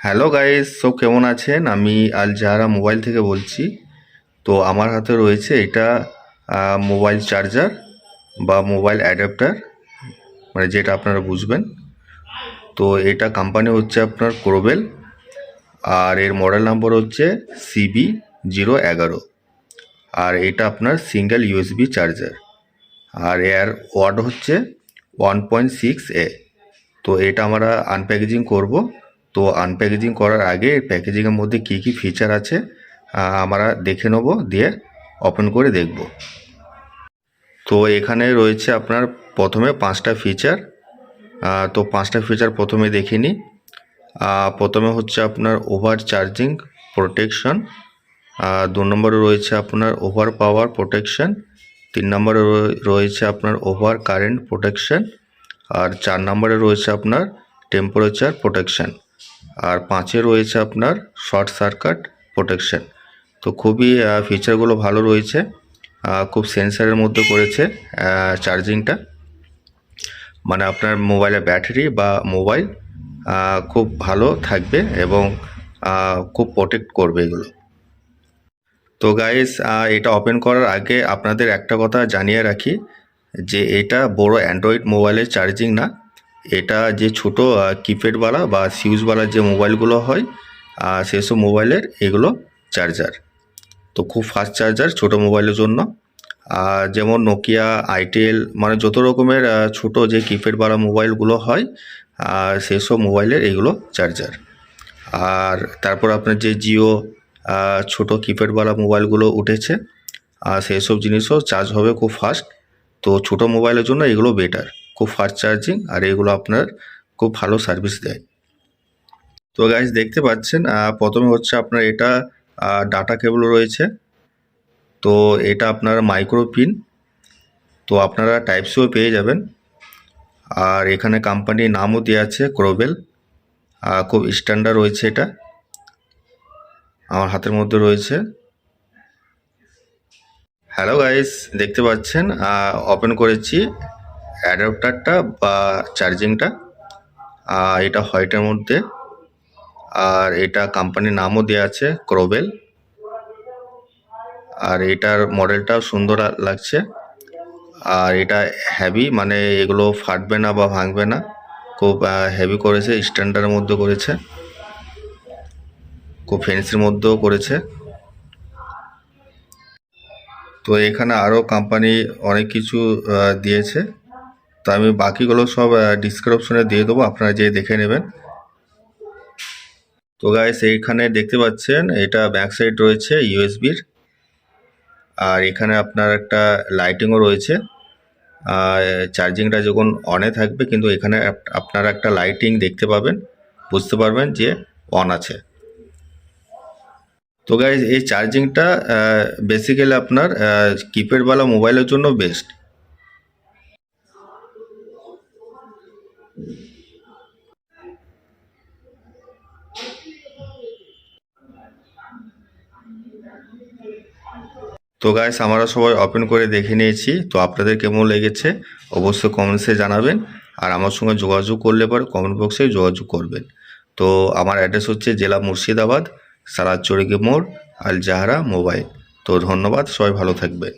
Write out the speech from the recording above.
Hello guys, সব কেমন আছেন? আমি আল জাহারা মোবাইল থেকে বলছি। তো আমার হাতে রয়েছে এটা মোবাইল চার্জার বা মোবাইল অ্যাডাপ্টার, মানে যেটা আপনারা বুঝবেন। তো এটা কোম্পানি হচ্ছে আপনার ক্রোবেল, আর এর মডেল নাম্বার হচ্ছে CB011। আর এটা আপনার সিঙ্গেল ইউএসবি চার্জার, আর এর ওয়াট হচ্ছে 1.6A। তো এটা আমরা আনপ্যাকেজিং করব। তো আনপ্যাকেজিং করার আগে প্যাকেজিংয়ের মধ্যে কী কী ফিচার আছে আমরা দেখে নেব, দিয়ে ওপেন করে দেখব। তো এখানে রয়েছে আপনার প্রথমে 5টা ফিচার। তো 5টা ফিচার প্রথমে দেখে নিই। প্রথমে হচ্ছে আপনার ওভার চার্জিং প্রোটেকশন, 2 নম্বরে রয়েছে আপনার ওভার পাওয়ার প্রোটেকশন, 3 নম্বরে রয়েছে আপনার ওভার কারেন্ট প্রোটেকশন, আর 4 নম্বরে রয়েছে আপনার টেম্পারেচার প্রোটেকশন, আর 5-এ রয়েছে আপনার শর্ট সার্কিট প্রোটেকশন। তো খুবই ফিচারগুলো ভালো রয়েছে, খুব সেন্সারের মধ্যে করেছে চার্জিংটা, মানে আপনার মোবাইলের ব্যাটারি বা মোবাইল খুব ভালো থাকবে এবং খুব প্রোটেক্ট করবে এগুলো। তো গাইস, এটা ওপেন করার আগে আপনাদের একটা কথা জানিয়ে রাখি যে এটা বড় অ্যান্ড্রয়েড মোবাইলের চার্জিং না। এটা যে ছোট কিপ্যাডওয়ালা বা সিউজওয়ালা যে মোবাইলগুলো হয় সেসব মোবাইলের এগুলো চার্জার। তো খুব ফাস্ট চার্জার ছোট মোবাইলের জন্য। যেমন নোকিয়া, আইটেল, মানে যত রকমের ছোট যে কিপ্যাডওয়ালা মোবাইলগুলো হয় সেসব মোবাইলের এগুলো চার্জার। আর তারপর আপনার যে জিও ছোট কিপ্যাডওয়ালা মোবাইলগুলো উঠেছে সেসব জিনিসও চার্জ হবে খুব ফাস্ট। তো ছোট মোবাইলের জন্য এগুলো বেটার, খুব ফাস্ট চার্জিং, আর এগুলো আপনার খুব ভালো সার্ভিস দেয়। তো গাইস দেখতে পাচ্ছেন, প্রথমে হচ্ছে আপনার এটা ডাটা কেবল রয়েছে। তো এটা আপনার মাইক্রো পিন, তো আপনারা টাইপ সিও পেয়ে যাবেন। আর এখানে কোম্পানির নামও দেওয়া আছে ক্রোবেল, খুব স্ট্যান্ডার্ড রয়েছে এটা। আমার হাতের মধ্যে রয়েছে। হ্যালো গাইস, দেখতে পাচ্ছেন ওপেন করেছি অ্যাডাপ্টারটা বা চার্জিংটা। এটা হোয়াইটের মধ্যে, আর এটা কোম্পানির নামও দেওয়া আছে ক্রোবেল। আর এটার মডেলটাও সুন্দর লাগছে। আর এটা হেভি, মানে এগুলো ফাটবে না বা ভাঙবে না, খুব হেভি করেছে, স্ট্যান্ডার্ডের মধ্যে করেছে, খুব ফ্যান্সির মধ্যেও করেছে। তো এখানে আরও কোম্পানি অনেক কিছু দিয়েছে, তো আমি বাকিগুলো সব ডিসক্রিপশনে দিয়ে দেবো, আপনারা যেয়ে দেখে নেবেন। তো গাইস এইখানে দেখতে পাচ্ছেন এটা ব্যাক সাইড রয়েছে ইউএসবির, আর এখানে আপনার একটা লাইটিংও রয়েছে। চার্জিংটা যখন অনে থাকবে কিন্তু এখানে আপনারা একটা লাইটিং দেখতে পাবেন, বুঝতে পারবেন যে অন আছে। তো গাইস এই চার্জিংটা বেসিক্যালি আপনার কিপ্যাডওয়ালা মোবাইলের জন্য বেস্ট। তো গাইস আমরা সবাই ওপেন করে দেখে নিয়েছি। তো আপনাদের কেমন লেগেছে অবশ্যই কমেন্টসে জানাবেন, আর আমার সঙ্গে যোগাযোগ করলে পরে কমেন্ট বক্সে যোগাযোগ করবেন। তো আমার অ্যাড্রেস হচ্ছে জেলা মুর্শিদাবাদ, সারাচড়িকে মোড়, আল জাহারা মোবাইল। তো ধন্যবাদ, সবাই ভালো থাকবেন।